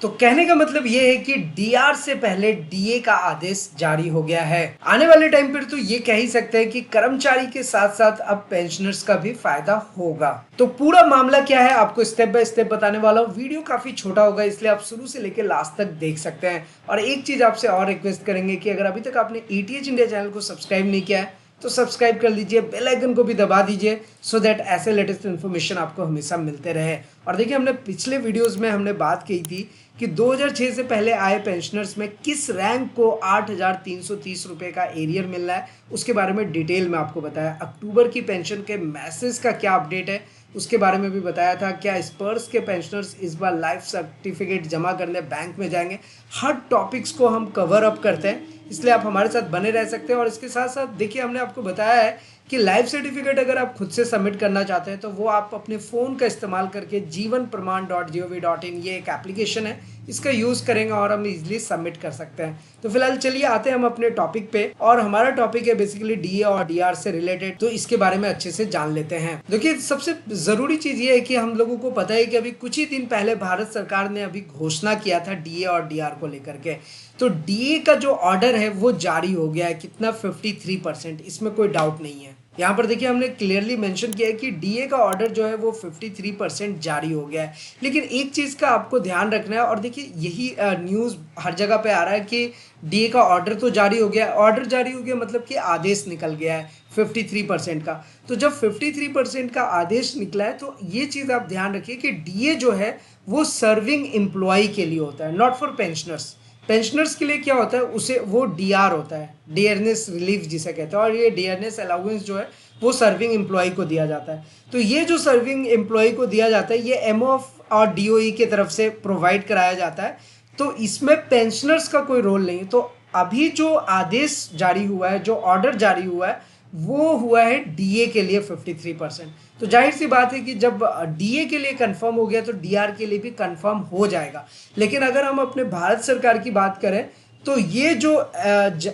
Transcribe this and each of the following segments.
तो कहने का मतलब ये है कि डीआर से पहले डीए का आदेश जारी हो गया है। आने वाले टाइम पर तो ये कह ही सकते हैं कि कर्मचारी के साथ साथ अब पेंशनर्स का भी फायदा होगा। तो पूरा मामला क्या है आपको स्टेप बाय स्टेप बताने वाला हूँ। वीडियो काफी छोटा होगा इसलिए आप शुरू से लेकर लास्ट तक देख सकते हैं। और एक चीज आपसे और रिक्वेस्ट करेंगे कि अगर अभी तक आपने ईटीएच इंडिया चैनल को सब्सक्राइब नहीं किया है तो सब्सक्राइब कर लीजिए, बेल आइकन को भी दबा दीजिए सो दैट ऐसे लेटेस्ट इन्फॉर्मेशन आपको हमेशा मिलते रहे। और देखिए हमने पिछले वीडियोस में हमने बात की थी कि 2006 से पहले आए पेंशनर्स में किस रैंक को 8,330 रुपये का एरियर मिल रहा है उसके बारे में डिटेल में आपको बताया। अक्टूबर की पेंशन के मैसेज का क्या अपडेट है उसके बारे में भी बताया था। क्या स्पर्स के पेंशनर्स इस बार लाइफ सर्टिफिकेट जमा करने बैंक में जाएंगे। हर टॉपिक्स को हम कवर अप करते हैं इसलिए आप हमारे साथ बने रह सकते हैं। और इसके साथ साथ देखिए हमने आपको बताया है कि लाइफ सर्टिफिकेट अगर आप खुद से सबमिट करना चाहते हैं तो वो आप अपने फ़ोन का इस्तेमाल करके jivanpraman.gov.in ये एक एप्लीकेशन है, इसका यूज़ करेंगे और हम इजीली सबमिट कर सकते हैं। तो फिलहाल चलिए आते हैं हम अपने टॉपिक पे। और हमारा टॉपिक है बेसिकली डीए और डीआर से रिलेटेड, तो इसके बारे में अच्छे से जान लेते हैं। देखिए सबसे ज़रूरी चीज़ ये है कि हम लोगों को पता है कि अभी कुछ ही दिन पहले भारत सरकार ने अभी घोषणा किया था डीए और डीआर को लेकर के। तो डीए का जो ऑर्डर है वो जारी हो गया है, कितना 53%, इसमें कोई डाउट नहीं है। यहाँ पर देखिए हमने क्लियरली मेंशन किया है कि डीए का ऑर्डर जो है वो 53% जारी हो गया है। लेकिन एक चीज़ का आपको ध्यान रखना है, और देखिए यही न्यूज़ हर जगह पे आ रहा है कि डीए का ऑर्डर तो जारी हो गया है। ऑर्डर जारी हो गया मतलब कि आदेश निकल गया है 53% का। तो जब 53% का आदेश निकला है तो ये चीज़ आप ध्यान रखिए कि डीए जो है वो सर्विंग एम्प्लॉय के लिए होता है, नॉट फॉर पेंशनर्स। पेंशनर्स के लिए क्या होता है, उसे वो डीआर होता है, डियरनेस रिलीफ जिसे कहते हैं। और ये डियरनेस अलाउंस जो है वो सर्विंग एम्प्लॉय को दिया जाता है। तो ये जो सर्विंग एम्प्लॉय को दिया जाता है ये एमओएफ और डीओई की तरफ से प्रोवाइड कराया जाता है। तो इसमें पेंशनर्स का कोई रोल नहीं है। तो अभी जो आदेश जारी हुआ है, जो ऑर्डर जारी हुआ है, वो हुआ है डीए के लिए 53%। तो जाहिर सी बात है कि जब डीए के लिए कंफर्म हो गया तो डीआर के लिए भी कंफर्म हो जाएगा। लेकिन अगर हम अपने भारत सरकार की बात करें तो ये जो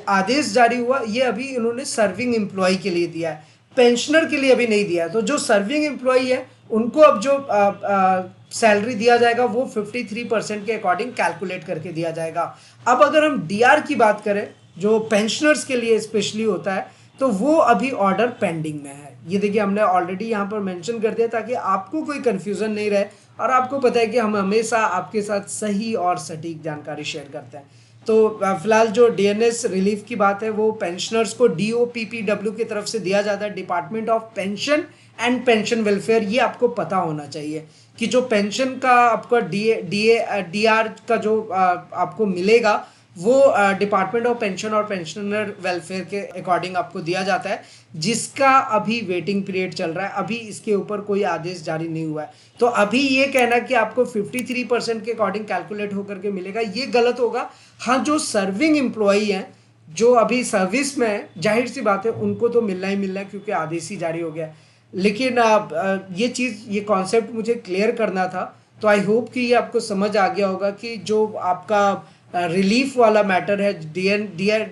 आदेश जारी हुआ ये अभी इन्होंने सर्विंग एम्प्लॉय के लिए दिया है, पेंशनर के लिए अभी नहीं दिया है। तो जो सर्विंग एम्प्लॉय है उनको अब जो सैलरी दिया जाएगा वो 53% के अकॉर्डिंग कैलकुलेट करके दिया जाएगा। अब अगर हम डीआर की बात करें जो पेंशनर्स के लिए स्पेशली होता है तो वो अभी ऑर्डर पेंडिंग में है। ये देखिए हमने ऑलरेडी यहाँ पर मेंशन कर दिया ताकि आपको कोई कंफ्यूजन नहीं रहे। और आपको पता है कि हम हमेशा आपके साथ सही और सटीक जानकारी शेयर करते हैं। तो फिलहाल जो डीएनएस रिलीफ की बात है वो पेंशनर्स को डीओपीपीडब्ल्यू की तरफ से दिया जाता है, department of pension and pension welfare. ये आपको पता होना चाहिए कि जो पेंशन का आपका डीआर का जो आपको मिलेगा वो डिपार्टमेंट ऑफ पेंशन और पेंशनर वेलफेयर के अकॉर्डिंग आपको दिया जाता है, जिसका अभी वेटिंग पीरियड चल रहा है। अभी इसके ऊपर कोई आदेश जारी नहीं हुआ है। तो अभी ये कहना कि आपको 53% के अकॉर्डिंग कैलकुलेट होकर के मिलेगा ये गलत होगा। हाँ, जो सर्विंग एम्प्लॉई हैं जो अभी सर्विस में है, जाहिर सी बात है उनको तो मिलना ही मिलना है क्योंकि आदेश ही जारी हो गया। लेकिन ये चीज़, ये कॉन्सेप्ट मुझे क्लियर करना था। तो आई होप कि ये आपको समझ आ गया होगा कि जो आपका रिलीफ वाला मैटर है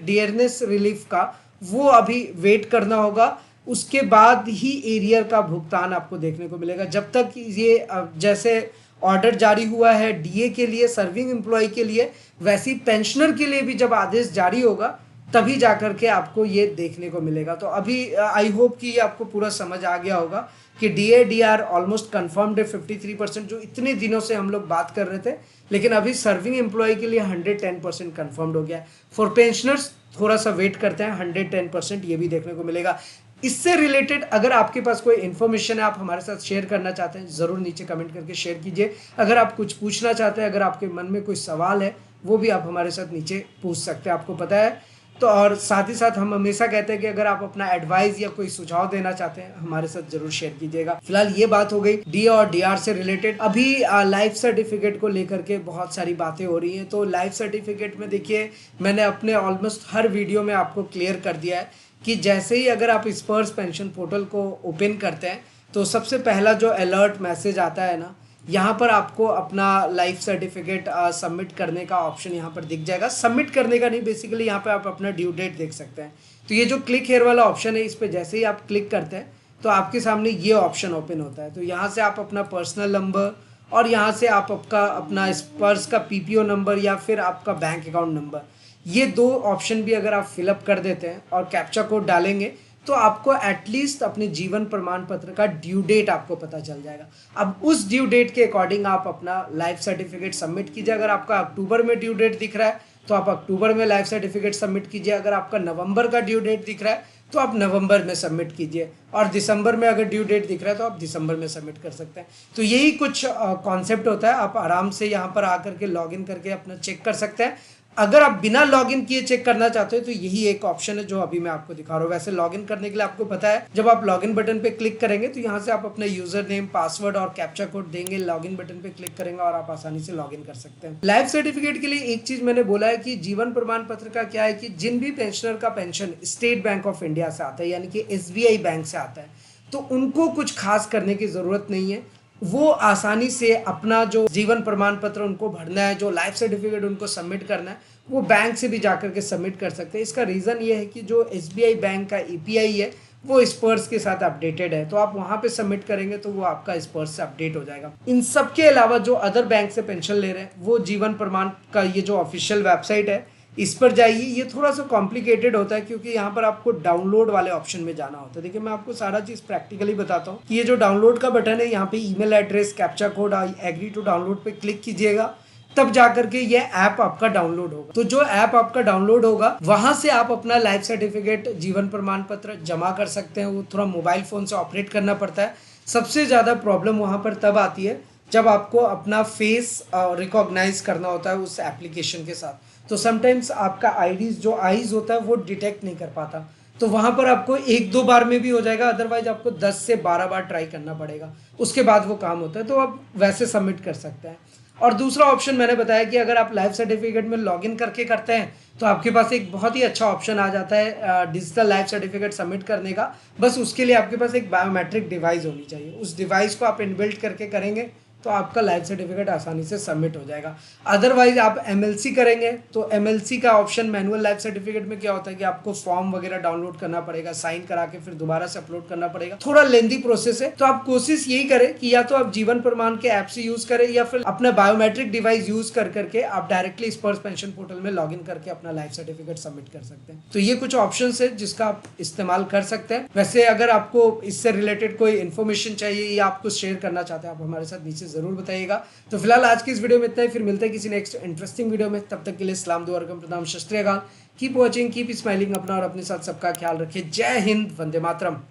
डियरनेस रिलीफ का, वो अभी वेट करना होगा। उसके बाद ही एरियर का भुगतान आपको देखने को मिलेगा। जब तक ये जैसे ऑर्डर जारी हुआ है डीए के लिए, सर्विंग एम्प्लॉय के लिए, वैसे ही पेंशनर के लिए भी जब आदेश जारी होगा तभी जाकर के आपको ये देखने को मिलेगा। तो अभी आई होप कि ये आपको पूरा समझ आ गया होगा कि डीए डीआर ऑलमोस्ट कन्फर्म्ड है 53%, जो इतने दिनों से हम लोग बात कर रहे थे। लेकिन अभी सर्विंग एम्प्लॉय के लिए 110% कन्फर्म्ड हो गया है। फॉर पेंशनर्स थोड़ा सा वेट करते हैं, 110% ये भी देखने को मिलेगा। इससे रिलेटेड अगर आपके पास कोई इन्फॉर्मेशन है आप हमारे साथ शेयर करना चाहते हैं, ज़रूर नीचे कमेंट करके शेयर कीजिए। अगर आप कुछ पूछना चाहते हैं, अगर आपके मन में कोई सवाल है, वो भी आप हमारे साथ नीचे पूछ सकते हैं, आपको पता है। तो और साथ ही साथ हम हमेशा कहते हैं कि अगर आप अपना एडवाइस या कोई सुझाव देना चाहते हैं हमारे साथ जरूर शेयर कीजिएगा। फिलहाल ये बात हो गई डी और डीआर से रिलेटेड। अभी लाइफ सर्टिफिकेट को लेकर के बहुत सारी बातें हो रही हैं। तो लाइफ सर्टिफिकेट में देखिए मैंने अपने ऑलमोस्ट हर वीडियो में आपको क्लियर कर दिया है कि जैसे ही अगर आप स्पर्स पेंशन पोर्टल को ओपन करते हैं तो सबसे पहला जो अलर्ट मैसेज आता है ना, यहाँ पर आपको अपना लाइफ सर्टिफिकेट सबमिट करने का ऑप्शन यहाँ पर दिख जाएगा। सबमिट करने का नहीं, बेसिकली यहाँ पे आप अपना ड्यू डेट देख सकते हैं। तो ये जो क्लिक हेयर वाला ऑप्शन है, इस पर जैसे ही आप क्लिक करते हैं तो आपके सामने ये ऑप्शन ओपन होता है। तो यहाँ से आप अपना पर्सनल नंबर और यहाँ से आप आपका अपना स्पर्श का पीपीओ नंबर या फिर आपका बैंक अकाउंट नंबर, ये दो ऑप्शन भी अगर आप फिलअप कर देते हैं और कैप्चा कोड डालेंगे तो आपको एटलीस्ट अपने जीवन प्रमाण पत्र का ड्यू डेट आपको पता चल जाएगा। अब उस ड्यू डेट के अकॉर्डिंग आप अपना लाइफ सर्टिफिकेट सबमिट कीजिए। अगर आपका अक्टूबर में ड्यू डेट दिख रहा है तो आप अक्टूबर में लाइफ सर्टिफिकेट सबमिट कीजिए। अगर आपका नवंबर का ड्यू डेट दिख रहा है तो आप नवंबर में सबमिट कीजिए, और दिसंबर में अगर ड्यू डेट दिख रहा है तो आप दिसंबर में सबमिट कर सकते हैं। तो यही कुछ कॉन्सेप्ट होता है। आप आराम से यहाँ पर आकर के लॉगिन करके अपना चेक कर सकते हैं। अगर आप बिना लॉगिन किए चेक करना चाहते हो तो यही एक ऑप्शन है जो अभी मैं आपको दिखा रहा हूँ। वैसे लॉगिन करने के लिए आपको पता है, जब आप लॉगिन बटन पे क्लिक करेंगे तो यहाँ से आप अपना यूजर नेम, पासवर्ड और कैप्चा कोड देंगे, लॉगिन बटन पे क्लिक करेंगे और आप आसानी से लॉगिन कर सकते हैं। लाइफ सर्टिफिकेट के लिए एक चीज मैंने बोला है कि जीवन प्रमाण पत्र का क्या है कि जिन भी पेंशनर का pension state bank of India से आता है यानी कि SBI बैंक से आता है तो उनको कुछ खास करने की जरूरत नहीं है। वो आसानी से अपना जो जीवन प्रमाण पत्र उनको भरना है, जो लाइफ सर्टिफिकेट उनको सबमिट करना है, वो बैंक से भी जाकर के सबमिट कर सकते हैं। इसका रीज़न ये है कि जो SBI बैंक का API है वो स्पर्श के साथ अपडेटेड है, तो आप वहाँ पे सबमिट करेंगे तो वो आपका स्पर्श से अपडेट हो जाएगा। इन सब के अलावा जो अदर बैंक से पेंशन ले रहे हैं वो जीवन प्रमाण का ये जो ऑफिशियल वेबसाइट है इस पर जाइए। ये थोड़ा सा कॉम्प्लिकेटेड होता है क्योंकि यहाँ पर आपको डाउनलोड वाले ऑप्शन में जाना होता है। देखिए मैं आपको सारा चीज़ प्रैक्टिकली बताता हूँ कि ये जो डाउनलोड का बटन है यहाँ पे email address, captcha code, agree to download पे क्लिक कीजिएगा, तब जाकर के ये ऐप आपका डाउनलोड होगा। तो जो ऐप आपका डाउनलोड होगा वहां से आप अपना लाइफ सर्टिफिकेट, जीवन प्रमाण पत्र जमा कर सकते हैं। वो थोड़ा मोबाइल फ़ोन से ऑपरेट करना पड़ता है। सबसे ज़्यादा प्रॉब्लम वहाँ पर तब आती है जब आपको अपना फेस रिकॉग्नाइज करना होता है उस एप्लीकेशन के साथ, तो समटाइम्स आपका आईडीज जो आईज होता है वो डिटेक्ट नहीं कर पाता। तो वहाँ पर आपको एक दो बार में भी हो जाएगा, अदरवाइज आपको 10 से 12 बार ट्राई करना पड़ेगा, उसके बाद वो काम होता है। तो आप वैसे सबमिट कर सकते हैं। और दूसरा ऑप्शन मैंने बताया कि अगर आप लाइफ सर्टिफिकेट में लॉगिन करके करते हैं तो आपके पास एक बहुत ही अच्छा ऑप्शन आ जाता है डिजिटल लाइफ सर्टिफिकेट सबमिट करने का। बस उसके लिए आपके पास एक बायोमेट्रिक डिवाइस होनी चाहिए। उस डिवाइस को आप इनबिल्ट करके करेंगे तो आपका लाइफ सर्टिफिकेट आसानी से सबमिट हो जाएगा। अदरवाइज आप MLC करेंगे तो MLC का ऑप्शन मैनुअल लाइफ सर्टिफिकेट में क्या होता है कि आपको फॉर्म वगैरह डाउनलोड करना पड़ेगा, साइन करा के फिर दोबारा से अपलोड करना पड़ेगा, थोड़ा लेंदी प्रोसेस है। तो आप कोशिश यही करें कि या तो आप जीवन प्रमाण के ऐप से यूज करें या फिर अपना बायोमेट्रिक डिवाइस यूज करके आप डायरेक्टली स्पर्श पेंशन पोर्टल में लॉग इन करके अपना लाइफ सर्टिफिकेट सबमिट कर सकते हैं। तो ये कुछ ऑप्शन है जिसका आप इस्तेमाल कर सकते हैं। वैसे अगर आपको इससे रिलेटेड कोई इन्फॉर्मेशन चाहिए या आप कुछ शेयर करना चाहते हैं आप हमारे साथ नीचे जरूर बताइएगा। तो फिलहाल आज की इस वीडियो में इतना ही, फिर मिलते हैं किसी नेक्स्ट इंटरेस्टिंग वीडियो में। तब तक के लिए सलाम, दुआ, प्रणाम, शस्त्रीय गान। Keep watching, keep smiling. अपना और अपने साथ सबका ख्याल रखिए। जय हिंद, वंदे मातरम।